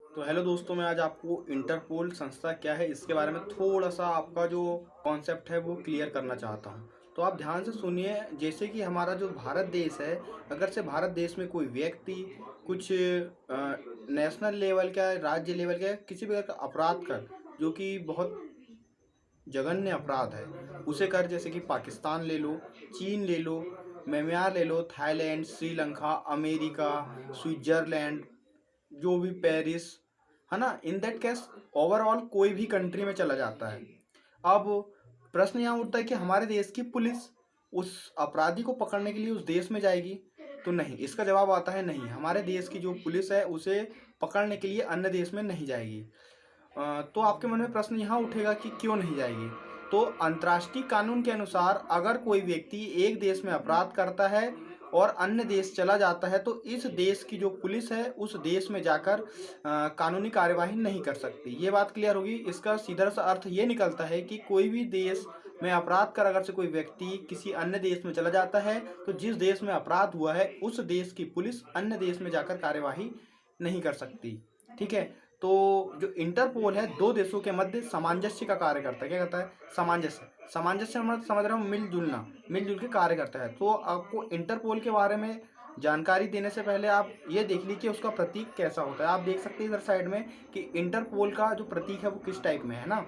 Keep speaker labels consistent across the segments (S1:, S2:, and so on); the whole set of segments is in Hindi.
S1: तो हेलो दोस्तों, मैं आज आपको इंटरपोल संस्था क्या है इसके बारे में थोड़ा सा आपका जो कॉन्सेप्ट है वो क्लियर करना चाहता हूँ। तो आप ध्यान से सुनिए। जैसे कि हमारा जो भारत देश है, अगर से भारत देश में कोई व्यक्ति कुछ नेशनल लेवल का, राज्य लेवल का, किसी भी प्रकार का अपराध कर, जो कि बहुत जघन्य अपराध है, उसे कर, जैसे कि पाकिस्तान ले लो, चीन ले लो, म्यांमार ले लो, थाईलैंड, श्रीलंका, अमेरिका, स्विट्जरलैंड, जो भी पेरिस, है ना, इन दैट केस ओवरऑल कोई भी कंट्री में चला जाता है। अब प्रश्न यहाँ उठता है कि हमारे देश की पुलिस उस अपराधी को पकड़ने के लिए उस देश में जाएगी? तो नहीं, इसका जवाब आता है नहीं, हमारे देश की जो पुलिस है उसे पकड़ने के लिए अन्य देश में नहीं जाएगी। तो आपके मन में प्रश्न यहाँ उठेगा कि क्यों नहीं जाएगी। तो अंतर्राष्ट्रीय कानून के अनुसार अगर कोई व्यक्ति एक देश में अपराध करता है और अन्य देश चला जाता है, तो इस देश की जो पुलिस है उस देश में जाकर कानूनी कार्यवाही नहीं कर सकती। ये बात क्लियर होगी। इसका सीधा सा अर्थ ये निकलता है कि कोई भी देश में अपराध कर अगर से कोई व्यक्ति किसी अन्य देश में चला जाता है, तो जिस देश में अपराध हुआ है उस देश की पुलिस अन्य देश में जाकर कार्यवाही नहीं कर सकती। ठीक है। तो जो इंटरपोल है, दो देशों के मध्य सामंजस्य का कार्य करता है। क्या करता है? सामंजस्य। सामंजस्य मतलब समझ रहा हूँ, मिलजुलना, मिलजुल के कार्य करता है। तो आपको इंटरपोल के बारे में जानकारी देने से पहले आप ये देख लीजिए कि उसका प्रतीक कैसा होता है। आप देख सकते हैं इधर साइड में कि इंटरपोल का जो प्रतीक है वो किस टाइप में है ना।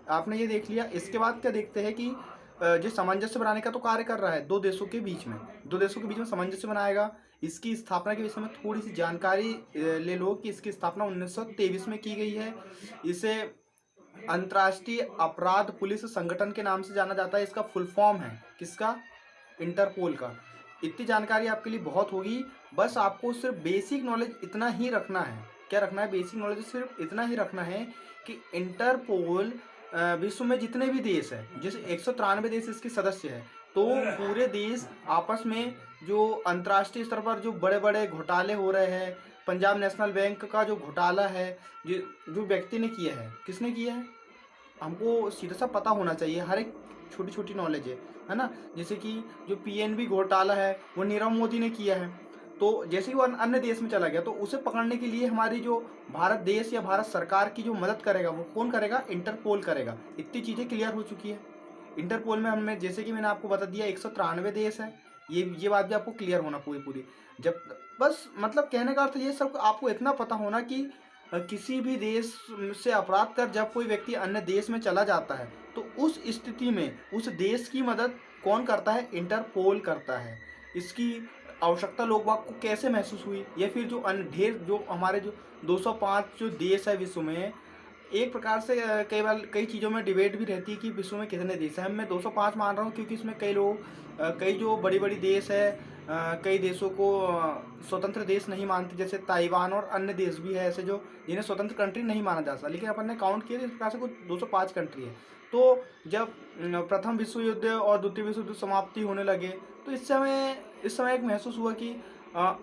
S1: आपने ये देख लिया। इसके बाद क्या देखते हैं कि जो सामंजस्य बनाने का तो कार्य कर रहा है दो देशों के बीच में, दो देशों के बीच में सामंजस्य बनाएगा। इसकी स्थापना के विषय में थोड़ी सी जानकारी ले लो कि इसकी स्थापना 1923 में की गई है। इसे अंतर्राष्ट्रीय अपराध पुलिस संगठन के नाम से जाना जाता है। इसका फुल फॉर्म है किसका? इंटरपोल का। इतनी जानकारी आपके लिए बहुत होगी। बस आपको सिर्फ बेसिक नॉलेज इतना ही रखना है। क्या रखना है? बेसिक नॉलेज सिर्फ इतना ही रखना है कि इंटरपोल विश्व में जितने भी देश है, जैसे 193 देश इसके सदस्य है, तो पूरे देश आपस में जो अंतर्राष्ट्रीय स्तर पर जो बड़े बड़े घोटाले हो रहे हैं, पंजाब नेशनल बैंक का जो घोटाला है, जो जो व्यक्ति ने किया है, किसने किया है, हमको सीधा सा पता होना चाहिए। हर एक छोटी छोटी नॉलेज है ना। जैसे कि जो पीएनबी घोटाला है वो नीरव मोदी ने किया है। तो जैसे ही वो अन्य देश में चला गया, तो उसे पकड़ने के लिए हमारी जो भारत देश या भारत सरकार की जो मदद करेगा वो कौन करेगा? इंटरपोल करेगा। इतनी चीज़ें क्लियर हो चुकी है। इंटरपोल में हमने, जैसे कि मैंने आपको बता दिया, 193 देश है। ये बात भी आपको क्लियर होना पूरी पूरी। जब बस मतलब कहने का अर्थ ये सब आपको इतना पता होना कि किसी भी देश से अपराध कर जब कोई व्यक्ति अन्य देश में चला जाता है, तो उस स्थिति में उस देश की मदद कौन करता है? इंटरपोल करता है। इसकी आवश्यकता लोग बाग को कैसे महसूस हुई? या फिर जो अन्य ढेर जो हमारे जो 205 जो देश है विश्व में, एक प्रकार से कई बार कई चीज़ों में डिबेट भी रहती है कि विश्व में कितने देश हैं। मैं 205 मान रहा हूँ क्योंकि इसमें कई लोग कई जो बड़ी बड़ी देश है, कई देशों को स्वतंत्र देश नहीं मानते, जैसे ताइवान, और अन्य देश भी है ऐसे जो जिन्हें स्वतंत्र कंट्री नहीं माना जा सकता, लेकिन अपन ने काउंट किया तो इस प्रकार से कुछ 205 कंट्री है। तो जब प्रथम विश्व युद्ध और द्वितीय विश्व युद्ध समाप्ति होने लगे, तो इस समय एक महसूस हुआ कि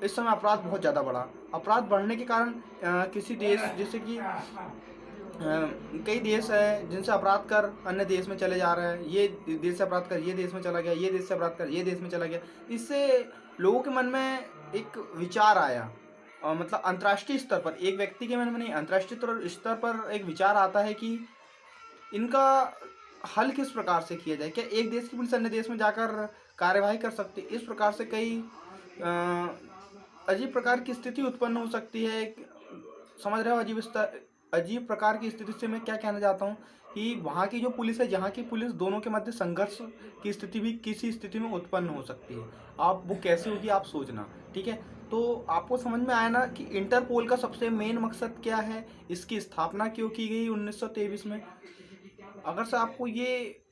S1: इस समय अपराध बहुत ज़्यादा बढ़ा। अपराध बढ़ने के कारण किसी देश, जैसे कि कई देश है जिनसे अपराध कर अन्य देश में चले जा रहे हैं, ये देश से अपराध कर ये देश में चला गया, ये देश से अपराध कर ये देश में चला गया। इससे लोगों के मन में एक विचार आया, मतलब अंतर्राष्ट्रीय स्तर पर, एक व्यक्ति के मन में नहीं, अंतर्राष्ट्रीय स्तर पर एक विचार आता है कि इनका हल किस प्रकार से किया जाए। क्या एक देश की पुलिस अन्य देश में जाकर कार्यवाही कर सकती है? इस प्रकार से कई अजीब प्रकार की स्थिति उत्पन्न हो सकती है। समझ रहे हो? अजीब प्रकार की स्थिति से मैं क्या कहना चाहता हूँ कि वहाँ की जो पुलिस है, जहाँ की पुलिस, दोनों के मध्य संघर्ष की स्थिति भी किसी स्थिति में उत्पन्न हो सकती है। आप वो कैसे होगी आप सोचना। ठीक है। तो आपको समझ में आया ना कि इंटरपोल का सबसे मेन मकसद क्या है, इसकी स्थापना क्यों की गई 1923 में। अगर से आपको ये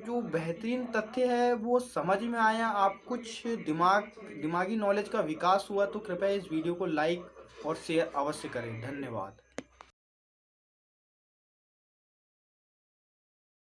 S1: जो बेहतरीन तथ्य है वो समझ में आया, आप कुछ दिमागी नॉलेज का विकास हुआ, तो कृपया इस वीडियो को लाइक और शेयर अवश्य करें। धन्यवाद।